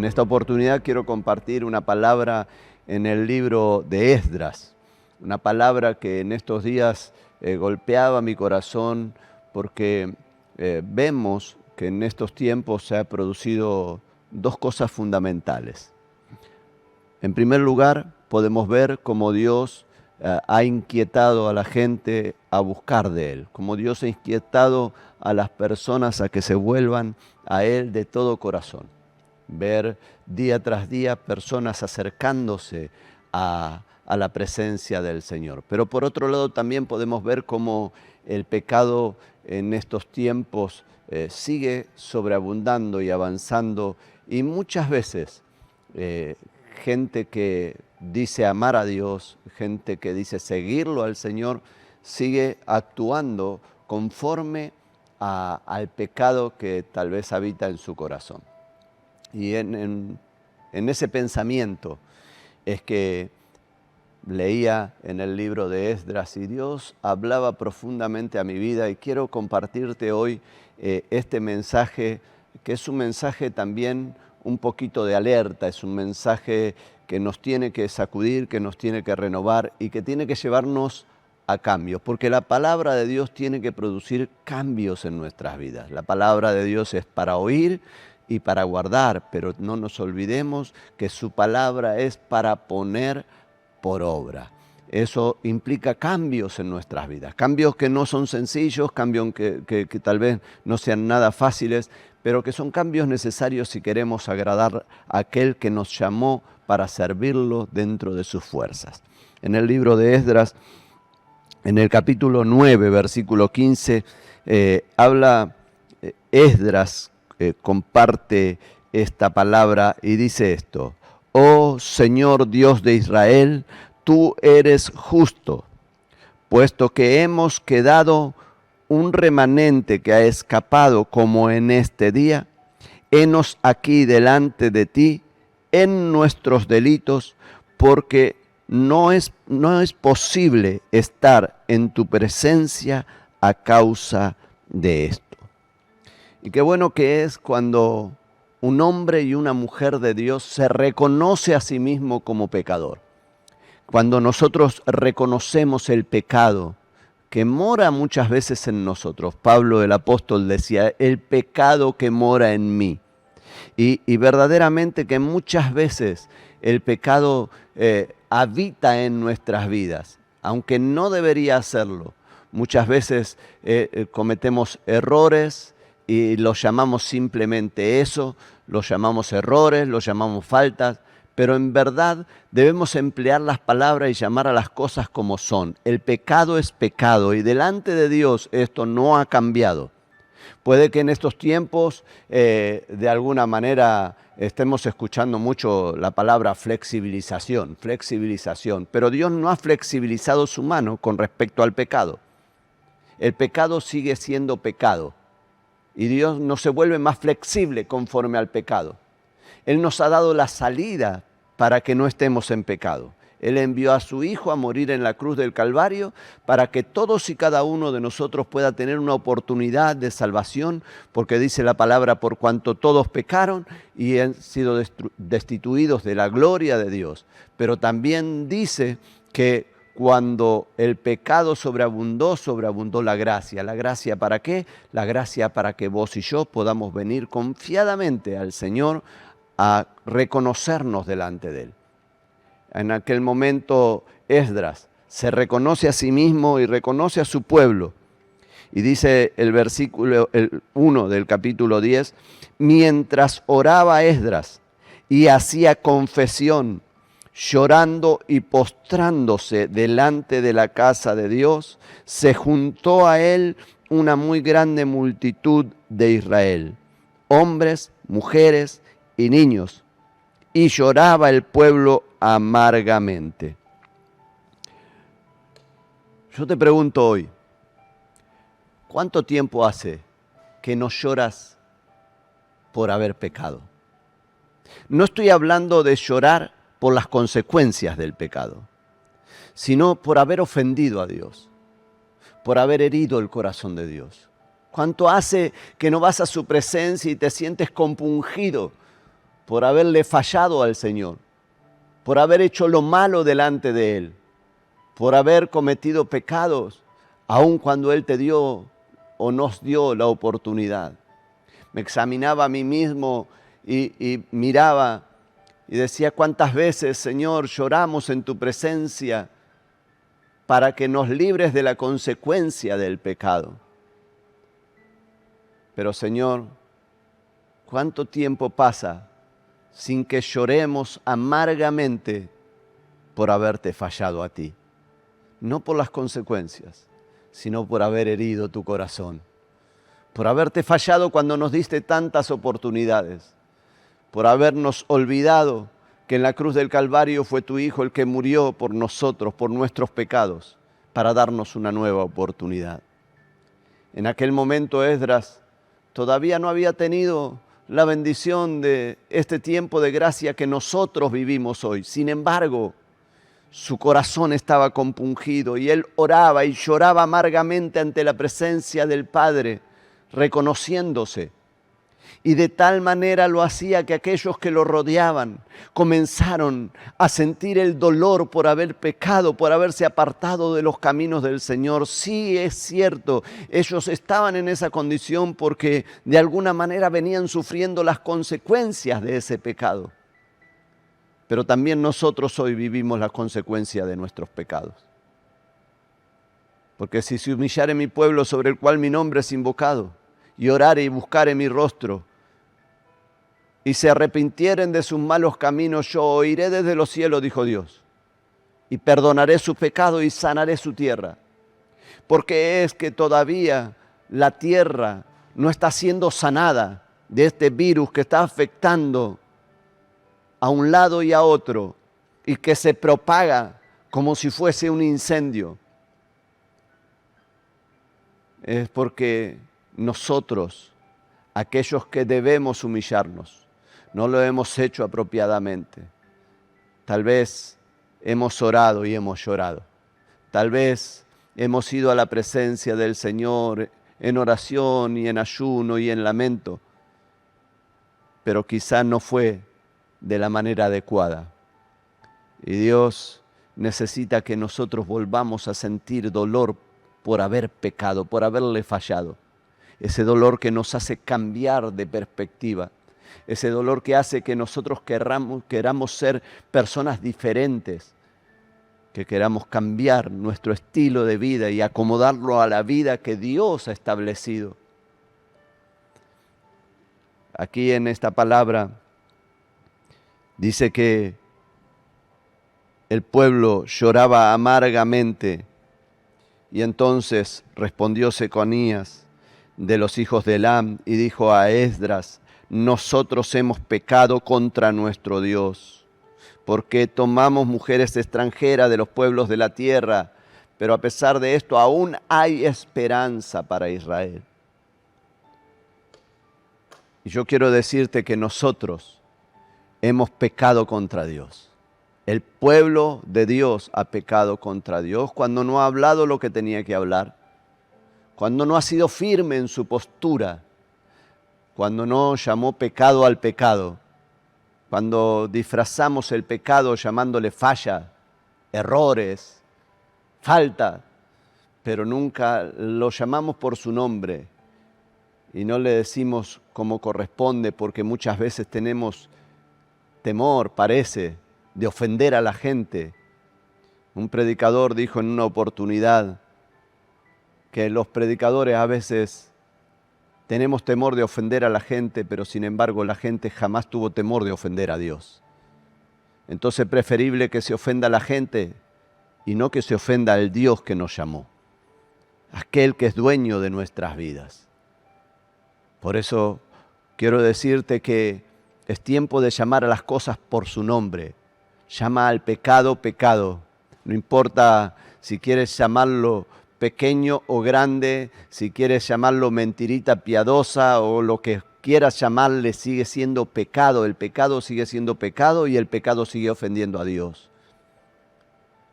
En esta oportunidad quiero compartir una palabra en el libro de Esdras, una palabra que en estos días golpeaba mi corazón porque vemos que en estos tiempos se han producido dos cosas fundamentales. En primer lugar, podemos ver cómo Dios ha inquietado a la gente a buscar de Él, como Dios ha inquietado a las personas a que se vuelvan a Él de todo corazón. Ver día tras día personas acercándose a la presencia del Señor. Pero por otro lado también podemos ver cómo el pecado en estos tiempos sigue sobreabundando y avanzando, y muchas veces gente que dice amar a Dios, gente que dice seguirlo al Señor, sigue actuando conforme al pecado que tal vez habita en su corazón. Y en ese pensamiento es que leía en el libro de Esdras y Dios hablaba profundamente a mi vida, y quiero compartirte hoy este mensaje, que es un mensaje también un poquito de alerta, es un mensaje que nos tiene que sacudir, que nos tiene que renovar y que tiene que llevarnos a cambios, porque la palabra de Dios tiene que producir cambios en nuestras vidas. La palabra de Dios es para oír y para guardar, pero no nos olvidemos que su palabra es para poner por obra. Eso implica cambios en nuestras vidas, cambios que no son sencillos, cambios que tal vez no sean nada fáciles, pero que son cambios necesarios si queremos agradar a aquel que nos llamó para servirlo dentro de sus fuerzas. En el libro de Esdras, en el capítulo 9, versículo 15, habla Esdras, comparte esta palabra y dice esto: «Oh Señor Dios de Israel, tú eres justo, puesto que hemos quedado un remanente que ha escapado como en este día. Henos aquí delante de ti en nuestros delitos, porque no es posible estar en tu presencia a causa de esto». Y qué bueno que es cuando un hombre y una mujer de Dios se reconoce a sí mismo como pecador. Cuando nosotros reconocemos el pecado que mora muchas veces en nosotros. Pablo el apóstol decía, el pecado que mora en mí. Y verdaderamente que muchas veces el pecado habita en nuestras vidas, aunque no debería hacerlo. Muchas veces cometemos errores y los llamamos simplemente eso, los llamamos errores, los llamamos faltas, pero en verdad debemos emplear las palabras y llamar a las cosas como son. El pecado es pecado y delante de Dios esto no ha cambiado. Puede que en estos tiempos de alguna manera estemos escuchando mucho la palabra flexibilización, pero Dios no ha flexibilizado su mano con respecto al pecado. El pecado sigue siendo pecado y Dios no se vuelve más flexible conforme al pecado. Él nos ha dado la salida para que no estemos en pecado. Él envió a su Hijo a morir en la cruz del Calvario para que todos y cada uno de nosotros pueda tener una oportunidad de salvación, porque dice la palabra, por cuanto todos pecaron y han sido destituidos de la gloria de Dios. Pero también dice que cuando el pecado sobreabundó, sobreabundó la gracia. ¿La gracia para qué? La gracia para que vos y yo podamos venir confiadamente al Señor a reconocernos delante de Él. En aquel momento Esdras se reconoce a sí mismo y reconoce a su pueblo. Y dice el versículo 1 del capítulo 10, mientras oraba Esdras y hacía confesión, llorando y postrándose delante de la casa de Dios, se juntó a él una muy grande multitud de Israel, hombres, mujeres y niños, y lloraba el pueblo amargamente. Yo te pregunto hoy, ¿cuánto tiempo hace que no lloras por haber pecado? No estoy hablando de llorar por las consecuencias del pecado, sino por haber ofendido a Dios, por haber herido el corazón de Dios. ¿Cuánto hace que no vas a su presencia y te sientes compungido por haberle fallado al Señor, por haber hecho lo malo delante de Él, por haber cometido pecados, aun cuando Él te dio o nos dio la oportunidad. Me examinaba a mí mismo y miraba y decía, ¿cuántas veces, Señor, lloramos en tu presencia para que nos libres de la consecuencia del pecado? Pero, Señor, ¿cuánto tiempo pasa sin que lloremos amargamente por haberte fallado a ti? No por las consecuencias, sino por haber herido tu corazón, por haberte fallado cuando nos diste tantas oportunidades, por habernos olvidado que en la cruz del Calvario fue tu Hijo el que murió por nosotros, por nuestros pecados, para darnos una nueva oportunidad. En aquel momento Esdras todavía no había tenido la bendición de este tiempo de gracia que nosotros vivimos hoy. Sin embargo, su corazón estaba compungido y él oraba y lloraba amargamente ante la presencia del Padre, reconociéndose. Y de tal manera lo hacía que aquellos que lo rodeaban comenzaron a sentir el dolor por haber pecado, por haberse apartado de los caminos del Señor. Sí, es cierto, ellos estaban en esa condición porque de alguna manera venían sufriendo las consecuencias de ese pecado. Pero también nosotros hoy vivimos las consecuencias de nuestros pecados. Porque si se humillare mi pueblo sobre el cual mi nombre es invocado, y orare y buscare mi rostro, y se arrepintieren de sus malos caminos, yo oiré desde los cielos, dijo Dios, y perdonaré su pecado y sanaré su tierra. Porque es que todavía la tierra no está siendo sanada de este virus que está afectando a un lado y a otro, y que se propaga como si fuese un incendio. Es porque nosotros, aquellos que debemos humillarnos, no lo hemos hecho apropiadamente. Tal vez hemos orado y hemos llorado. Tal vez hemos ido a la presencia del Señor en oración y en ayuno y en lamento, pero quizá no fue de la manera adecuada. Y Dios necesita que nosotros volvamos a sentir dolor por haber pecado, por haberle fallado. Ese dolor que nos hace cambiar de perspectiva. Ese dolor que hace que nosotros queramos ser personas diferentes, que queramos cambiar nuestro estilo de vida y acomodarlo a la vida que Dios ha establecido. Aquí en esta palabra dice que el pueblo lloraba amargamente y entonces respondió Seconías de los hijos de Elam y dijo a Esdras: nosotros hemos pecado contra nuestro Dios, porque tomamos mujeres extranjeras de los pueblos de la tierra, pero a pesar de esto aún hay esperanza para Israel. Y yo quiero decirte que nosotros hemos pecado contra Dios. El pueblo de Dios ha pecado contra Dios cuando no ha hablado lo que tenía que hablar, cuando no ha sido firme en su postura, cuando no llamó pecado al pecado, cuando disfrazamos el pecado llamándole falla, errores, falta, pero nunca lo llamamos por su nombre y no le decimos como corresponde, porque muchas veces tenemos temor, parece, de ofender a la gente. Un predicador dijo en una oportunidad que los predicadores a veces tenemos temor de ofender a la gente, pero sin embargo la gente jamás tuvo temor de ofender a Dios. Entonces es preferible que se ofenda a la gente y no que se ofenda al Dios que nos llamó, aquel que es dueño de nuestras vidas. Por eso quiero decirte que es tiempo de llamar a las cosas por su nombre. Llama al pecado, pecado. No importa si quieres llamarlo pequeño o grande, si quieres llamarlo mentirita piadosa o lo que quieras llamarle, sigue siendo pecado. El pecado sigue siendo pecado y el pecado sigue ofendiendo a Dios.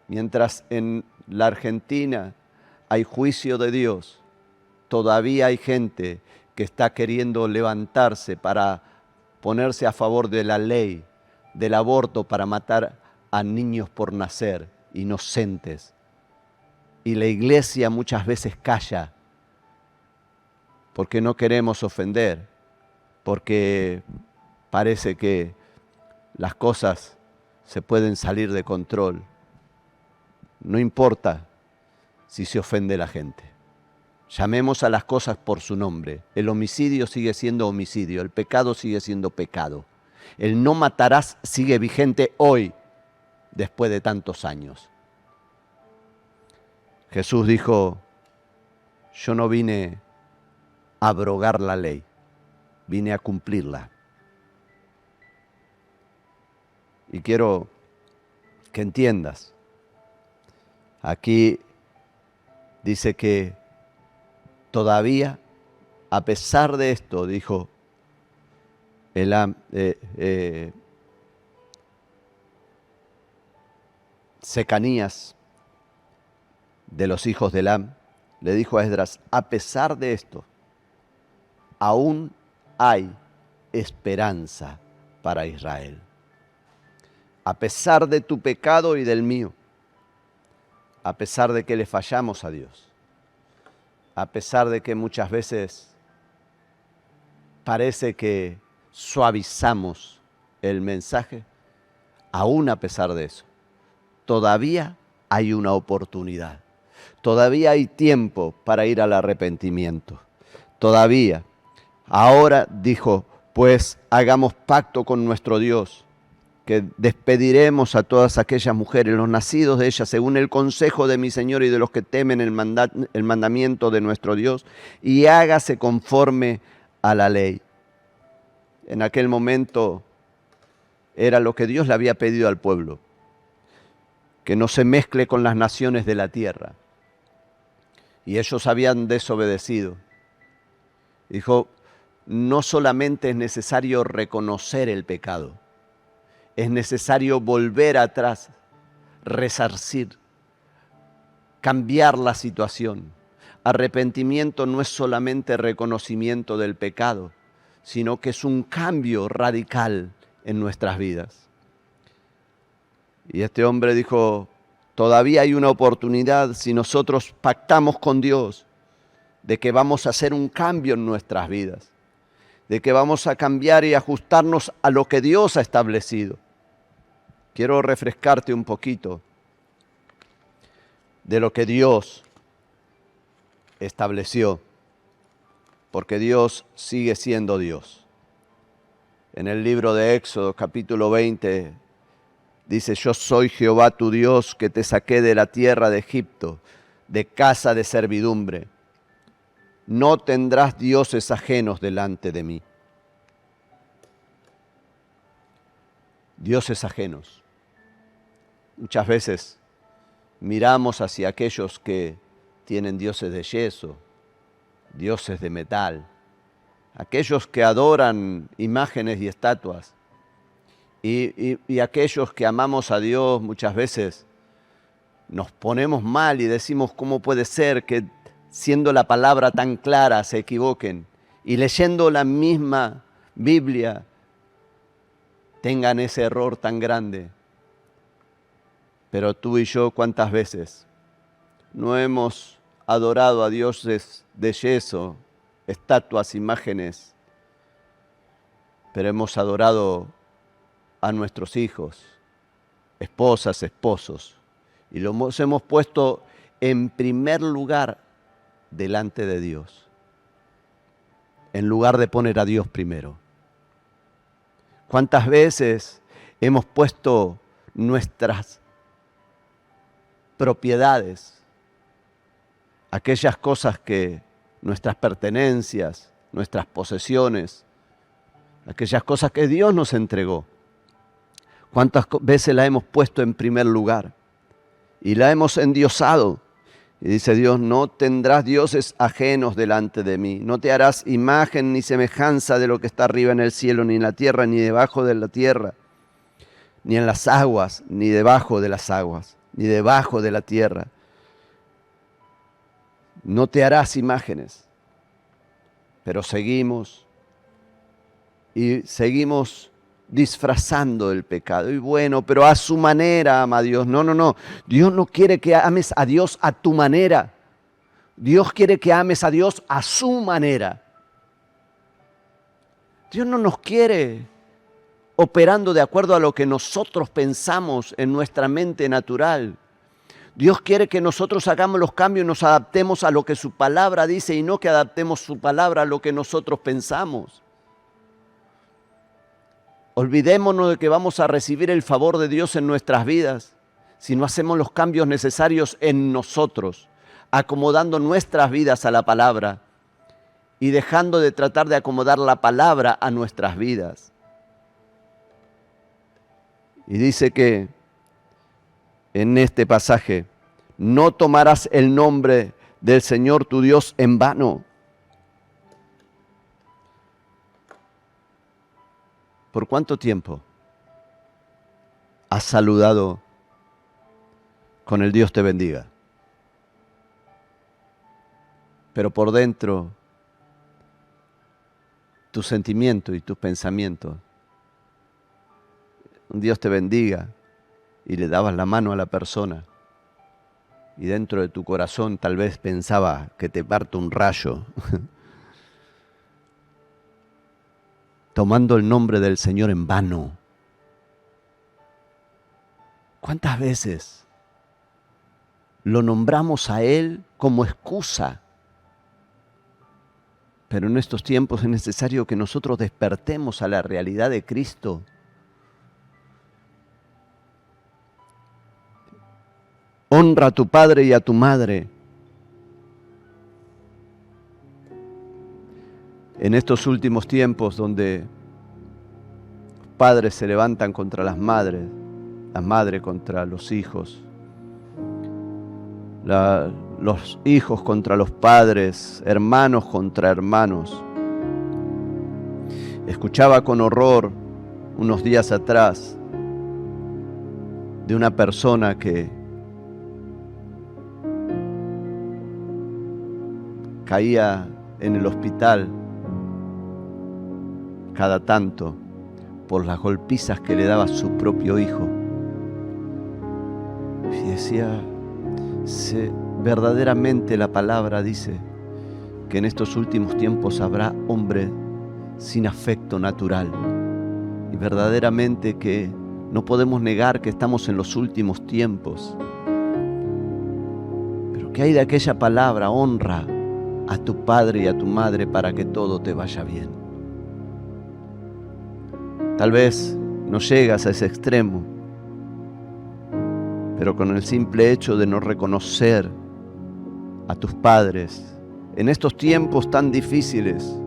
Mientras en la Argentina hay juicio de Dios, todavía hay gente que está queriendo levantarse para ponerse a favor de la ley, del aborto para matar a niños por nacer, inocentes. Y la iglesia muchas veces calla porque no queremos ofender, porque parece que las cosas se pueden salir de control. No importa si se ofende la gente. Llamemos a las cosas por su nombre. El homicidio sigue siendo homicidio, el pecado sigue siendo pecado. El no matarás sigue vigente hoy, después de tantos años. Jesús dijo, yo no vine a abrogar la ley, vine a cumplirla. Y quiero que entiendas, aquí dice que todavía, a pesar de esto, dijo Secanías, de los hijos de Elam, le dijo a Esdras, a pesar de esto, aún hay esperanza para Israel. A pesar de tu pecado y del mío, a pesar de que le fallamos a Dios, a pesar de que muchas veces parece que suavizamos el mensaje, aún a pesar de eso, todavía hay una oportunidad. Todavía hay tiempo para ir al arrepentimiento. Todavía. Ahora dijo, pues hagamos pacto con nuestro Dios, que despediremos a todas aquellas mujeres, los nacidos de ellas, según el consejo de mi Señor y de los que temen el mandamiento de nuestro Dios, y hágase conforme a la ley. En aquel momento era lo que Dios le había pedido al pueblo, que no se mezcle con las naciones de la tierra. Y ellos habían desobedecido. Dijo, no solamente es necesario reconocer el pecado, es necesario volver atrás, resarcir, cambiar la situación. Arrepentimiento no es solamente reconocimiento del pecado, sino que es un cambio radical en nuestras vidas. Y este hombre dijo, todavía hay una oportunidad si nosotros pactamos con Dios de que vamos a hacer un cambio en nuestras vidas, de que vamos a cambiar y ajustarnos a lo que Dios ha establecido. Quiero refrescarte un poquito de lo que Dios estableció, porque Dios sigue siendo Dios. En el libro de Éxodo, capítulo 20, dice, yo soy Jehová tu Dios que te saqué de la tierra de Egipto, de casa de servidumbre. No tendrás dioses ajenos delante de mí. Dioses ajenos. Muchas veces miramos hacia aquellos que tienen dioses de yeso, dioses de metal, aquellos que adoran imágenes y estatuas. Y aquellos que amamos a Dios muchas veces nos ponemos mal y decimos, ¿cómo puede ser que siendo la palabra tan clara se equivoquen y leyendo la misma Biblia tengan ese error tan grande? Pero tú y yo, ¿cuántas veces no hemos adorado a dioses de yeso, estatuas, imágenes, pero hemos adorado a nuestros hijos, esposas, esposos, y los hemos puesto en primer lugar delante de Dios, en lugar de poner a Dios primero? ¿Cuántas veces hemos puesto nuestras propiedades, aquellas cosas que, nuestras pertenencias, nuestras posesiones, aquellas cosas que Dios nos entregó, cuántas veces la hemos puesto en primer lugar y la hemos endiosado? Y dice Dios, no tendrás dioses ajenos delante de mí, no te harás imagen ni semejanza de lo que está arriba en el cielo, ni en la tierra, ni debajo de la tierra, ni en las aguas, ni debajo de las aguas, ni debajo de la tierra. No te harás imágenes. Pero seguimos y seguimos disfrazando el pecado. Y bueno, pero a su manera ama a Dios. No, no, no. Dios no quiere que ames a Dios a tu manera. Dios quiere que ames a Dios a su manera. Dios no nos quiere operando de acuerdo a lo que nosotros pensamos en nuestra mente natural. Dios quiere que nosotros hagamos los cambios y nos adaptemos a lo que su palabra dice y no que adaptemos su palabra a lo que nosotros pensamos. Olvidémonos de que vamos a recibir el favor de Dios en nuestras vidas si no hacemos los cambios necesarios en nosotros, acomodando nuestras vidas a la palabra y dejando de tratar de acomodar la palabra a nuestras vidas. Y dice que en este pasaje, no tomarás el nombre del Señor tu Dios en vano. ¿Por cuánto tiempo has saludado con el Dios te bendiga? Pero por dentro, tu sentimiento y tus pensamientos, un Dios te bendiga, y le dabas la mano a la persona, y dentro de tu corazón tal vez pensaba que te parte un rayo, tomando el nombre del Señor en vano. ¿Cuántas veces lo nombramos a Él como excusa? Pero en estos tiempos es necesario que nosotros despertemos a la realidad de Cristo. Honra a tu padre y a tu madre. En estos últimos tiempos donde padres se levantan contra las madres contra los hijos, los hijos contra los padres, hermanos contra hermanos. Escuchaba con horror unos días atrás de una persona que caía en el hospital cada tanto por las golpizas que le daba su propio hijo. Y decía, verdaderamente la palabra dice que en estos últimos tiempos habrá hombre sin afecto natural. Y verdaderamente que no podemos negar que estamos en los últimos tiempos. Pero ¿qué hay de aquella palabra? Honra a tu padre y a tu madre para que todo te vaya bien. Tal vez no llegas a ese extremo, pero con el simple hecho de no reconocer a tus padres en estos tiempos tan difíciles,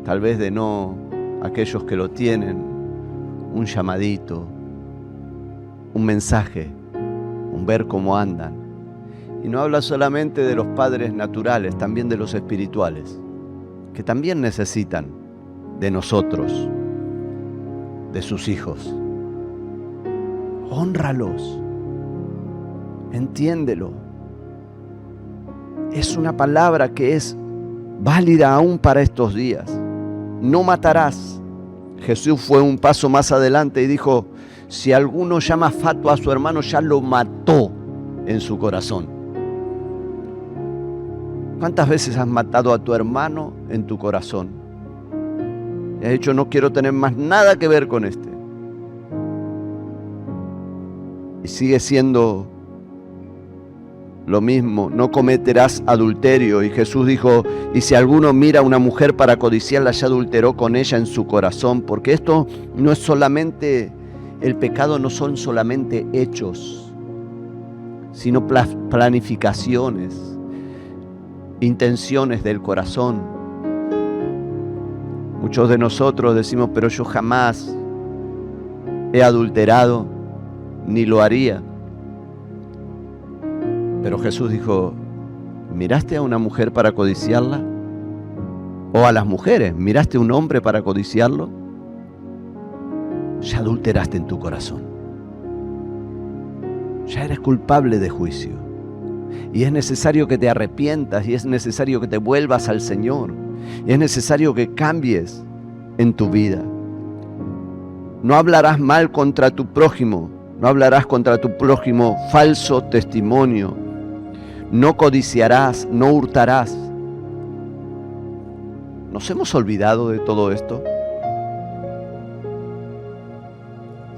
tal vez de no aquellos que lo tienen, un llamadito, un mensaje, un ver cómo andan. Y no habla solamente de los padres naturales, también de los espirituales, que también necesitan de nosotros, de sus hijos. Hónralos, entiéndelo. Es una palabra que es válida aún para estos días. No matarás. Jesús fue un paso más adelante y dijo, si alguno llama fatuo a su hermano, ya lo mató en su corazón. ¿Cuántas veces has matado a tu hermano en tu corazón? Y has dicho, no quiero tener más nada que ver con este. Y sigue siendo lo mismo, no cometerás adulterio. Y Jesús dijo, y si alguno mira a una mujer para codiciarla, ya adulteró con ella en su corazón. Porque esto no es solamente, el pecado no son solamente hechos, sino planificaciones, intenciones del corazón. Muchos de nosotros decimos, pero yo jamás he adulterado, ni lo haría. Pero Jesús dijo, ¿miraste a una mujer para codiciarla? O a las mujeres, ¿miraste a un hombre para codiciarlo? Ya adulteraste en tu corazón. Ya eres culpable de juicio. Y es necesario que te arrepientas, y es necesario que te vuelvas al Señor, y es necesario que cambies en tu vida. No hablarás mal contra tu prójimo, no hablarás contra tu prójimo falso testimonio, no codiciarás, no hurtarás. ¿Nos hemos olvidado de todo esto?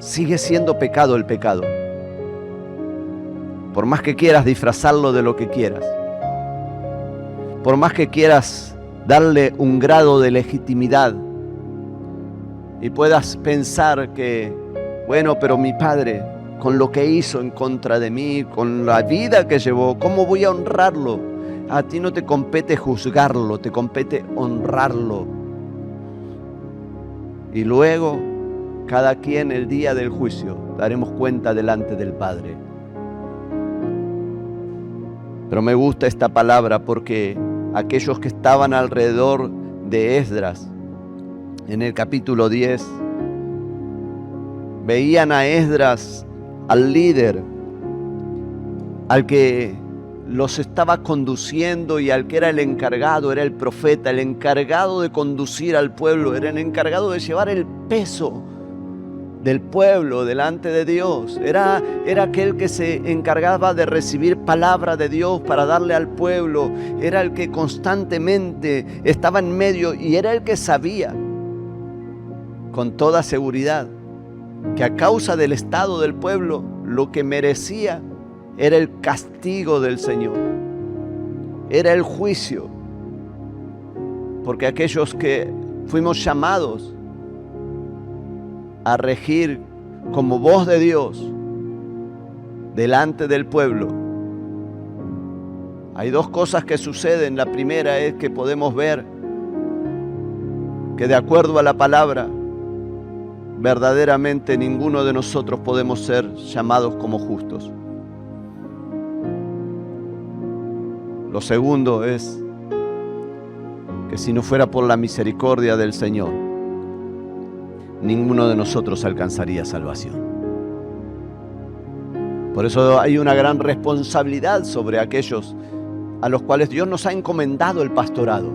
Sigue siendo pecado el pecado. Por más que quieras disfrazarlo de lo que quieras, por más que quieras darle un grado de legitimidad y puedas pensar que, bueno, pero mi padre, con lo que hizo en contra de mí, con la vida que llevó, ¿cómo voy a honrarlo? A ti no te compete juzgarlo, te compete honrarlo. Y luego, cada quien el día del juicio, daremos cuenta delante del Padre. Pero me gusta esta palabra porque aquellos que estaban alrededor de Esdras, en el capítulo 10, veían a Esdras, al líder, al que los estaba conduciendo y al que era el encargado, era el profeta, el encargado de conducir al pueblo, era el encargado de llevar el peso del pueblo delante de Dios. Era aquel que se encargaba de recibir palabra de Dios para darle al pueblo. Era el que constantemente estaba en medio y era el que sabía con toda seguridad que a causa del estado del pueblo lo que merecía era el castigo del Señor, era el juicio, porque aquellos que fuimos llamados a regir como voz de Dios delante del pueblo, hay dos cosas que suceden. La primera es que podemos ver que de acuerdo a la palabra, verdaderamente ninguno de nosotros podemos ser llamados como justos. Lo segundo es que si no fuera por la misericordia del Señor, ninguno de nosotros alcanzaría salvación. Por eso hay una gran responsabilidad sobre aquellos a los cuales Dios nos ha encomendado el pastorado.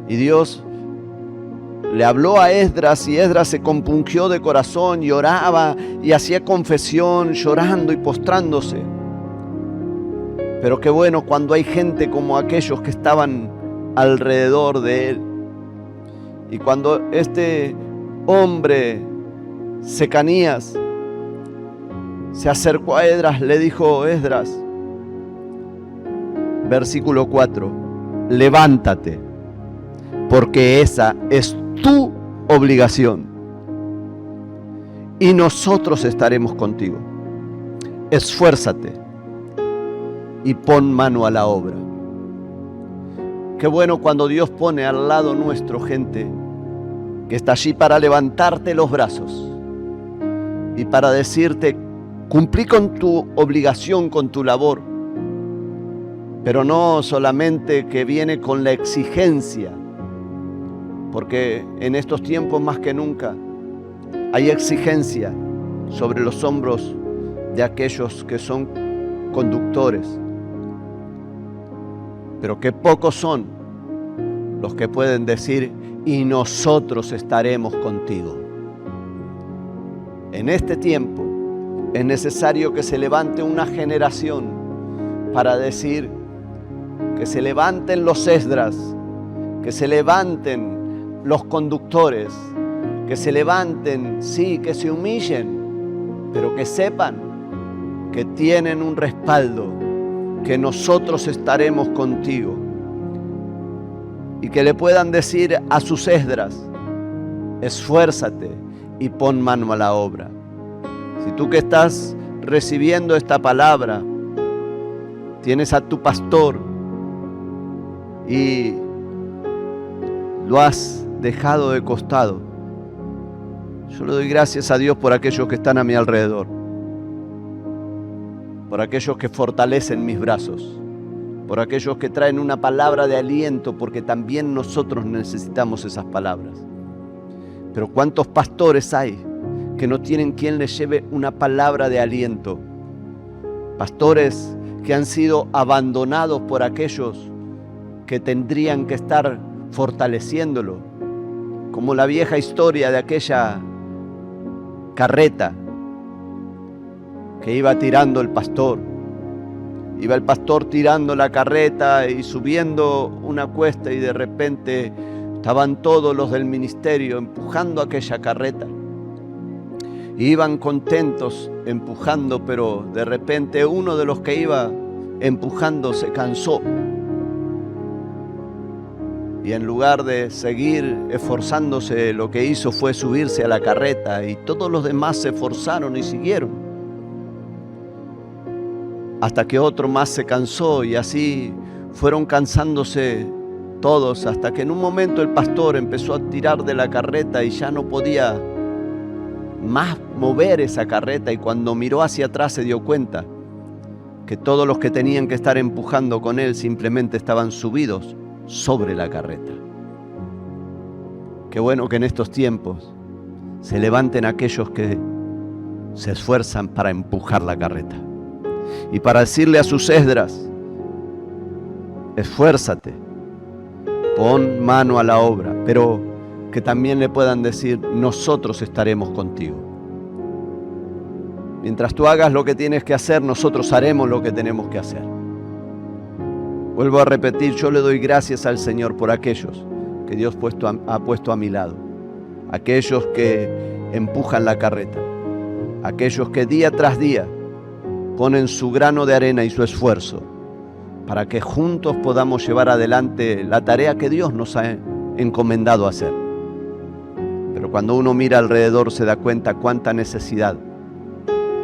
Y Dios le habló a Esdras y Esdras se compungió de corazón y oraba y hacía confesión llorando y postrándose. Pero qué bueno cuando hay gente como aquellos que estaban alrededor de él. Y cuando este hombre, Secanías, se acercó a Esdras, le dijo: Esdras, versículo 4, levántate, porque esa es tu obligación y nosotros estaremos contigo. Esfuérzate y pon mano a la obra. Qué bueno cuando Dios pone al lado nuestro gente que está allí para levantarte los brazos y para decirte: cumplí con tu obligación, con tu labor, pero no solamente que viene con la exigencia, porque en estos tiempos más que nunca hay exigencia sobre los hombros de aquellos que son conductores, pero qué pocos son los que pueden decir: y nosotros estaremos contigo. En este tiempo es necesario que se levante una generación para decir, que se levanten los Esdras, que se levanten los conductores, que se levanten, sí, que se humillen, pero que sepan que tienen un respaldo, que nosotros estaremos contigo. Y que le puedan decir a sus Esdras: esfuérzate y pon mano a la obra. Si tú que estás recibiendo esta palabra, tienes a tu pastor y lo has dejado de costado, yo le doy gracias a Dios por aquellos que están a mi alrededor, por aquellos que fortalecen mis brazos, por aquellos que traen una palabra de aliento, porque también nosotros necesitamos esas palabras. Pero ¿cuántos pastores hay que no tienen quien les lleve una palabra de aliento? Pastores que han sido abandonados por aquellos que tendrían que estar fortaleciéndolo, como la vieja historia de aquella carreta que iba tirando el pastor. Iba el pastor tirando la carreta y subiendo una cuesta, y de repente estaban todos los del ministerio empujando aquella carreta. Iban contentos empujando, pero de repente uno de los que iba empujando se cansó. Y en lugar de seguir esforzándose, lo que hizo fue subirse a la carreta, y todos los demás se esforzaron y siguieron. Hasta que otro más se cansó, y así fueron cansándose todos, hasta que en un momento el pastor empezó a tirar de la carreta y ya no podía más mover esa carreta, y cuando miró hacia atrás se dio cuenta que todos los que tenían que estar empujando con él simplemente estaban subidos sobre la carreta. Qué bueno que en estos tiempos se levanten aquellos que se esfuerzan para empujar la carreta y para decirle a sus Esdras: esfuérzate, pon mano a la obra, pero que también le puedan decir: nosotros estaremos contigo. Mientras tú hagas lo que tienes que hacer, nosotros haremos lo que tenemos que hacer. Vuelvo a repetir, yo le doy gracias al Señor por aquellos que Dios ha puesto a mi lado, aquellos que empujan la carreta, aquellos que día tras día ponen su grano de arena y su esfuerzo para que juntos podamos llevar adelante la tarea que Dios nos ha encomendado hacer. Pero cuando uno mira alrededor se da cuenta cuánta necesidad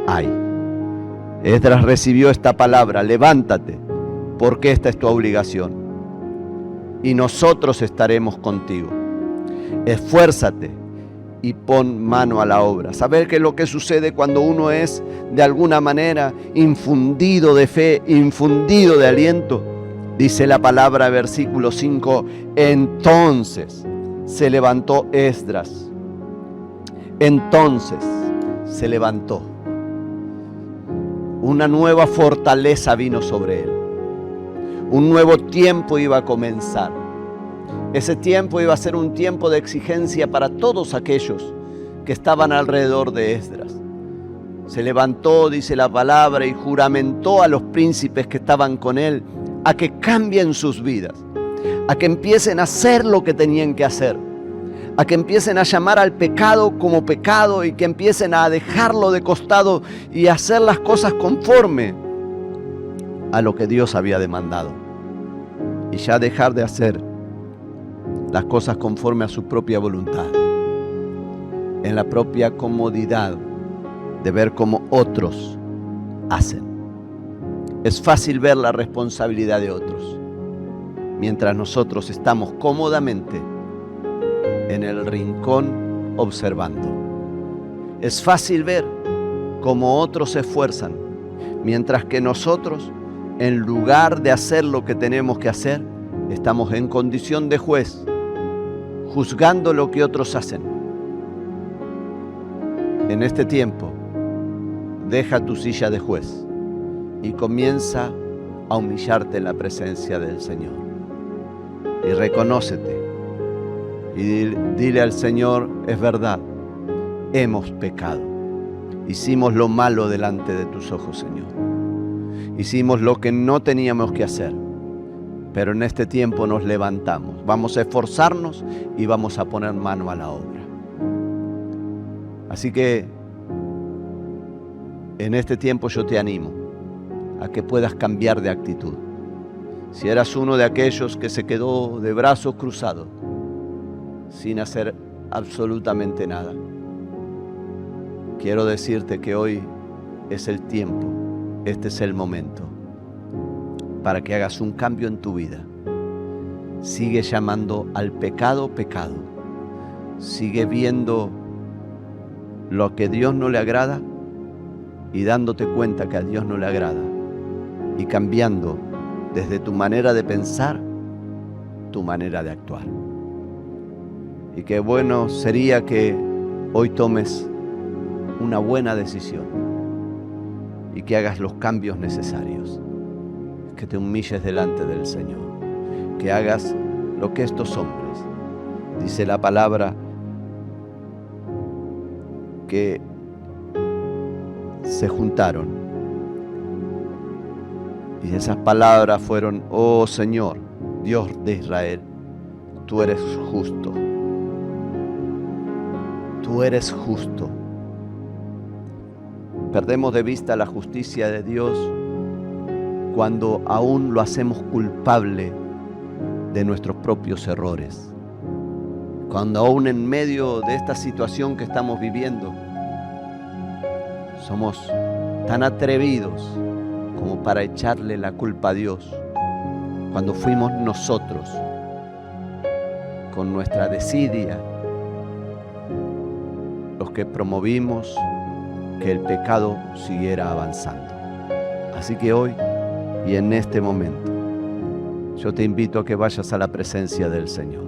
hay. Esdras recibió esta palabra: levántate, porque esta es tu obligación, y nosotros estaremos contigo. Esfuérzate y pon mano a la obra. ¿Saber qué es lo que sucede cuando uno es de alguna manera infundido de fe, infundido de aliento? Dice la palabra, versículo 5, entonces se levantó Esdras. Entonces se levantó. Una nueva fortaleza vino sobre él. Un nuevo tiempo iba a comenzar. Ese tiempo iba a ser un tiempo de exigencia para todos aquellos que estaban alrededor de Esdras. Se levantó, dice la palabra, y juramentó a los príncipes que estaban con él a que cambien sus vidas, a que empiecen a hacer lo que tenían que hacer, a que empiecen a llamar al pecado como pecado y que empiecen a dejarlo de costado y a hacer las cosas conforme a lo que Dios había demandado, y ya dejar de hacer las cosas conforme a su propia voluntad, en la propia comodidad de ver cómo otros hacen. Es fácil ver la responsabilidad de otros, mientras nosotros estamos cómodamente en el rincón observando. Es fácil ver cómo otros se esfuerzan, mientras que nosotros, en lugar de hacer lo que tenemos que hacer, estamos en condición de juez, juzgando lo que otros hacen. En este tiempo, deja tu silla de juez y comienza a humillarte en la presencia del Señor. Y reconócete y dile al Señor: es verdad, hemos pecado, hicimos lo malo delante de tus ojos, Señor. Hicimos lo que no teníamos que hacer, pero en este tiempo nos levantamos, vamos a esforzarnos y vamos a poner mano a la obra. Así que en este tiempo yo te animo a que puedas cambiar de actitud. Si eras uno de aquellos que se quedó de brazos cruzados sin hacer absolutamente nada, quiero decirte que hoy es el tiempo, este es el momento para que hagas un cambio en tu vida. Sigue llamando al pecado pecado. Sigue viendo lo que a Dios no le agrada y dándote cuenta que a Dios no le agrada, y cambiando desde tu manera de pensar, tu manera de actuar. Y qué bueno sería que hoy tomes una buena decisión y que hagas los cambios necesarios, que te humilles delante del Señor, que hagas lo que estos hombres, dice la palabra, que se juntaron. Y esas palabras fueron: oh Señor, Dios de Israel, tú eres justo. Tú eres justo. Perdemos de vista la justicia de Dios cuando aún lo hacemos culpable de nuestros propios errores. Cuando aún en medio de esta situación que estamos viviendo, somos tan atrevidos como para echarle la culpa a Dios, cuando fuimos nosotros, con nuestra desidia, los que promovimos que el pecado siguiera avanzando. Así que hoy y en este momento, yo te invito a que vayas a la presencia del Señor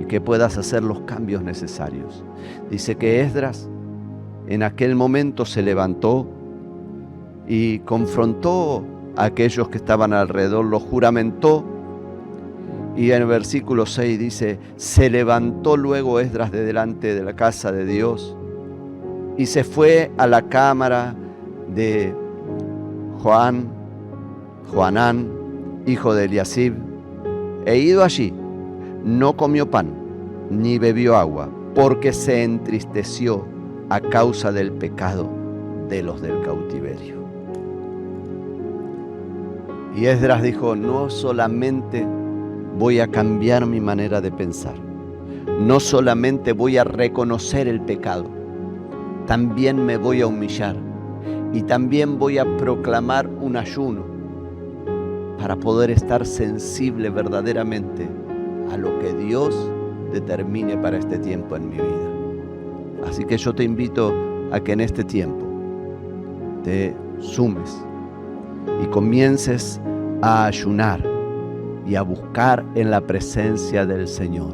y que puedas hacer los cambios necesarios. Dice que Esdras en aquel momento se levantó y confrontó a aquellos que estaban alrededor, los juramentó. Y en el versículo 6 dice: se levantó luego Esdras de delante de la casa de Dios y se fue a la cámara de Johanán, hijo de Eliasib, e ido allí, no comió pan, ni bebió agua, porque se entristeció a causa del pecado de los del cautiverio. Y Esdras dijo: no solamente voy a cambiar mi manera de pensar, no solamente voy a reconocer el pecado, también me voy a humillar y también voy a proclamar un ayuno para poder estar sensible verdaderamente a lo que Dios determine para este tiempo en mi vida. Así que yo te invito a que en este tiempo te sumes y comiences a ayunar y a buscar en la presencia del Señor.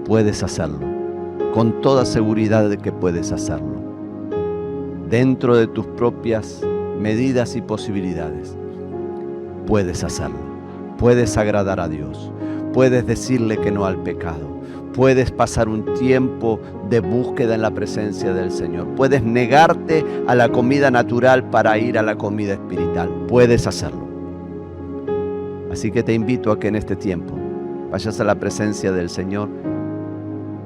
Puedes hacerlo, con toda seguridad de que puedes hacerlo, dentro de tus propias medidas y posibilidades. Puedes hacerlo, puedes agradar a Dios, puedes decirle que no al pecado, puedes pasar un tiempo de búsqueda en la presencia del Señor, puedes negarte a la comida natural para ir a la comida espiritual, puedes hacerlo. Así que te invito a que en este tiempo vayas a la presencia del Señor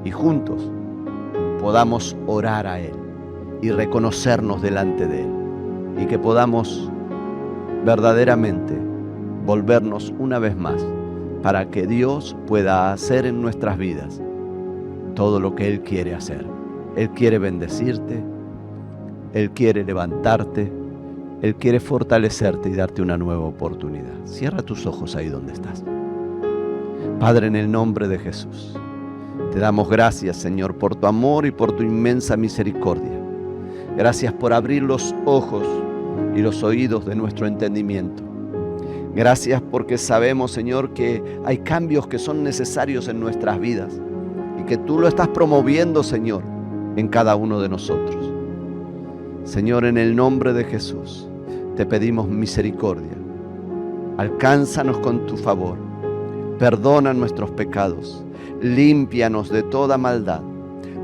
y juntos podamos orar a Él y reconocernos delante de Él, y que podamos verdaderamente volvernos una vez más para que Dios pueda hacer en nuestras vidas todo lo que Él quiere hacer. Él quiere bendecirte, Él quiere levantarte, Él quiere fortalecerte y darte una nueva oportunidad. Cierra tus ojos ahí donde estás. Padre, en el nombre de Jesús, te damos gracias, Señor, por tu amor y por tu inmensa misericordia. Gracias por abrir los ojos y los oídos de nuestro entendimiento. Gracias porque sabemos, Señor, que hay cambios que son necesarios en nuestras vidas y que tú lo estás promoviendo, Señor, en cada uno de nosotros. Señor, en el nombre de Jesús, te pedimos misericordia. Alcánzanos con tu favor. Perdona nuestros pecados. Límpianos de toda maldad.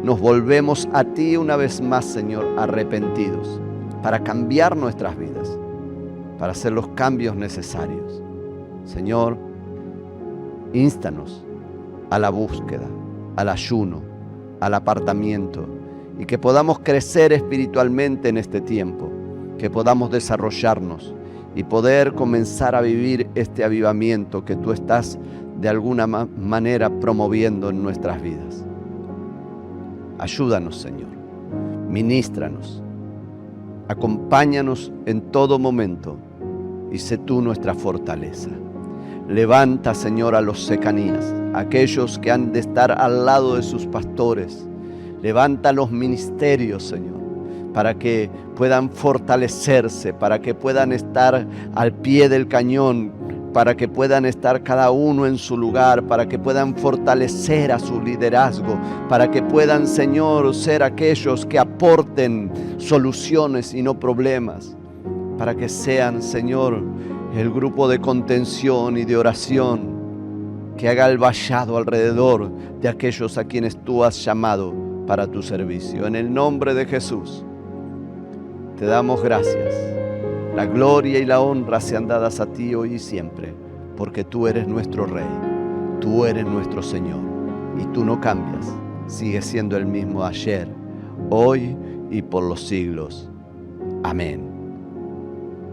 Nos volvemos a ti una vez más, Señor, arrepentidos, para cambiar nuestras vidas, para hacer los cambios necesarios. Señor, ístanos a la búsqueda, al ayuno, al apartamiento, y que podamos crecer espiritualmente en este tiempo, que podamos desarrollarnos y poder comenzar a vivir este avivamiento que tú estás de alguna manera promoviendo en nuestras vidas. Ayúdanos, Señor, ministranos, acompáñanos en todo momento y sé tú nuestra fortaleza. Levanta, Señor, a los Secanías, aquellos que han de estar al lado de sus pastores. Levanta los ministerios, Señor, para que puedan fortalecerse, para que puedan estar al pie del cañón, para que puedan estar cada uno en su lugar, para que puedan fortalecer a su liderazgo, para que puedan, Señor, ser aquellos que aporten soluciones y no problemas, para que sean, Señor, el grupo de contención y de oración que haga el vallado alrededor de aquellos a quienes tú has llamado para tu servicio. En el nombre de Jesús, te damos gracias. La gloria y la honra sean dadas a ti hoy y siempre, porque tú eres nuestro Rey, tú eres nuestro Señor, y tú no cambias, sigues siendo el mismo ayer, hoy y por los siglos. Amén.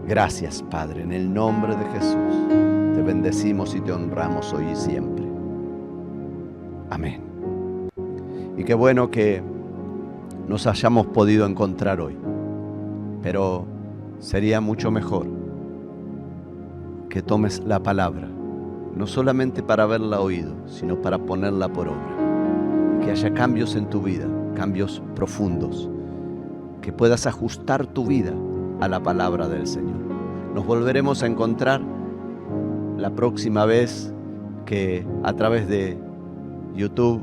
Gracias, Padre, en el nombre de Jesús. Te bendecimos y te honramos hoy y siempre. Amén. Y qué bueno que nos hayamos podido encontrar hoy. Pero sería mucho mejor que tomes la palabra, no solamente para haberla oído, sino para ponerla por obra. Que haya cambios en tu vida, cambios profundos, que puedas ajustar tu vida a la palabra del Señor. Nos volveremos a encontrar la próxima vez que a través de YouTube,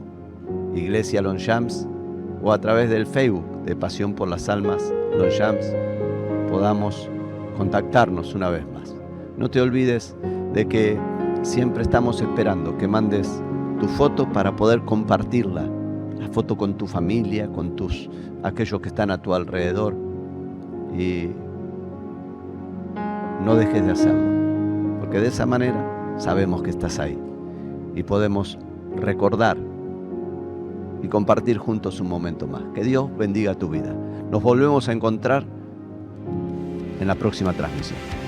Iglesia Longchamps, o a través del Facebook de Pasión por las Almas Longchamps, podamos contactarnos una vez más. No te olvides de que siempre estamos esperando que mandes tu foto para poder compartirla, la foto con tu familia, con aquellos que están a tu alrededor, y no dejes de hacerlo, porque de esa manera sabemos que estás ahí y podemos recordar y compartir juntos un momento más. Que Dios bendiga tu vida. Nos volvemos a encontrar en la próxima transmisión.